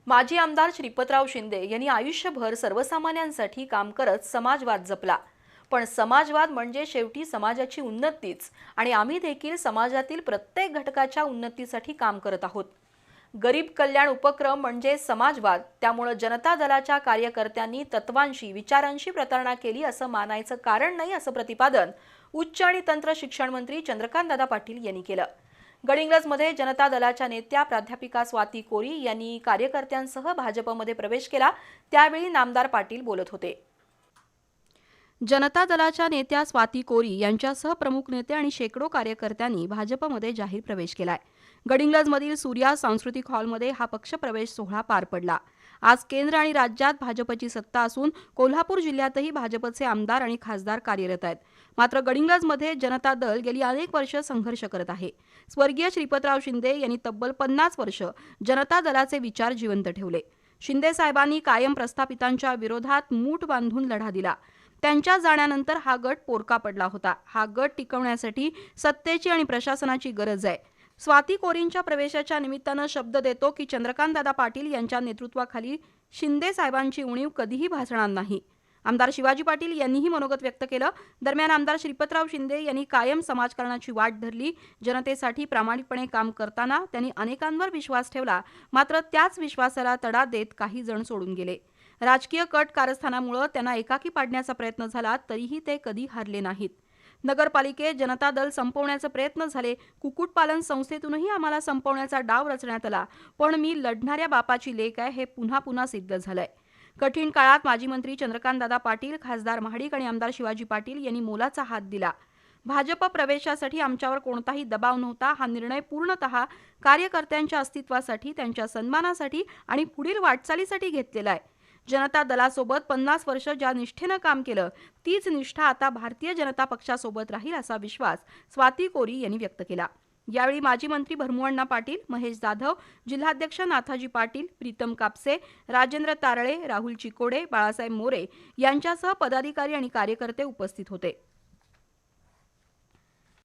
माजी आमदार श्रीपतराव शिंदे यांनी आयुष्यभर सर्वसामान्यांसाठी काम करत समाजवाद जपला। पण समाजवाद म्हणजे शेवटी समाजाची उन्नतीच आणि आम्ही देखील समाजातील प्रत्येक घटकाच्या उन्नतीसाठी काम करत आहोत। गरीब कल्याण उपक्रम म्हणजे समाजवाद, त्यामुळे जनता दलाच्या कार्यकर्त्यांनी तत्वांशी विचारांशी प्रतारणा केली असं मानायचं कारण नाही, असं प्रतिपादन उच्च आणि तंत्र शिक्षण मंत्री चंद्रकांतदादा पाटील यांनी केलं। गडिंग्लजमध्ये जनता दलाच्या नेत्या प्राध्यापिका स्वाती कोरी यांनी कार्यकर्त्यांसह भाजपमध्ये प्रवेश केला। त्यावेळी नामदार पाटील बोलत होते। जनता दलाच्या नेत्या स्वाती कोरी यांच्यासह प्रमुख नेते आणि शेकडो कार्यकर्त्यांनी भाजपमध्ये जाहीर प्रवेश केलाय। गडिंग्लजमधील सूर्या सांस्कृतिक हॉलमध्ये हा पक्षप्रवेश सोहळा पार पडला। आज केंद्र आणि राज्यात भाजपची सत्ता असून कोल्हापूर जिल्ह्यातही भाजपचे आमदार आणि खासदार कार्यरत आहेत। मात्र गडिंग्लजमध्ये जनता दल गेली अनेक वर्ष संघर्ष करत आहे। स्वर्गीय श्रीपतराव शिंदे यांनी तब्बल 50 वर्ष जनता दलाचे विचार जिवंत ठेवले। शिंदे साहेबांनी कायम प्रस्थापितांच्या विरोधात मूठ बांधून लढा दिला। त्यांच्या जाण्यानंतर हा गट पोरका पडला होता। हा गट टिकवण्यासाठी सत्तेची आणि प्रशासनाची गरज आहे। स्वाती कोरींच्या प्रवेशाच्या निमित्तानं शब्द देतो की चंद्रकांतदादा पाटील यांच्या नेतृत्वाखाली शिंदे साहेबांची उणीव कधीही भासणार नाही। आमदार शिवाजी पाटील यांनीही मनोगत व्यक्त केलं। दरम्यान आमदार श्रीपतराव शिंदे यांनी कायम समाजकारणाची वाट धरली। जनतेसाठी प्रामाणिकपणे काम करताना त्यांनी अनेकांवर विश्वास ठेवला, मात्र त्याच विश्वासाला तडा देत काही जण सोडून गेले। राजकीय कट कारस्थानामुळे त्यांना एकाकी पाडण्याचा प्रयत्न झाला, तरीही ते कधी हारले नाहीत। नगरपालिकेत जनता दल संपवण्याचे प्रयत्न झाले। कुक्कुटपालन संस्थेतूनही आम्हाला संपवण्याचा डाव रचण्यात आला, पण मी लढणाऱ्या बापाची लेक आहे हे पुन्हा पुन्हा सिद्ध झालंय। कठीण काळात माजी मंत्री चंद्रकांतदादा पाटील, खासदार महाडिक आणि आमदार शिवाजी पाटील यांनी मोलाचा हात दिला। भाजप प्रवेशासाठी आमच्यावर कोणताही दबाव नव्हता। हा निर्णय पूर्णतः कार्यकर्त्यांच्या अस्तित्वासाठी, त्यांच्या सन्मानासाठी आणि पुढील वाटचालीसाठी घेतलेला आहे। जनता दलासोबत 50 वर्ष ज्या निष्ठेनं काम केलं, तीच निष्ठा आता भारतीय जनता पक्षासोबत राहील असा विश्वास स्वाती कोरी यांनी व्यक्त केला। यावेळी माजी मंत्री भरमुअण्णा पाटील, महेश जाधव, जिल्हाध्यक्ष नाथाजी पाटील, प्रीतम कापसे, राजेंद्र तारळे, राहुल चिकोडे, बाळासाहेब मोरे यांच्यासह पदाधिकारी आणि कार्यकर्ते उपस्थित होते।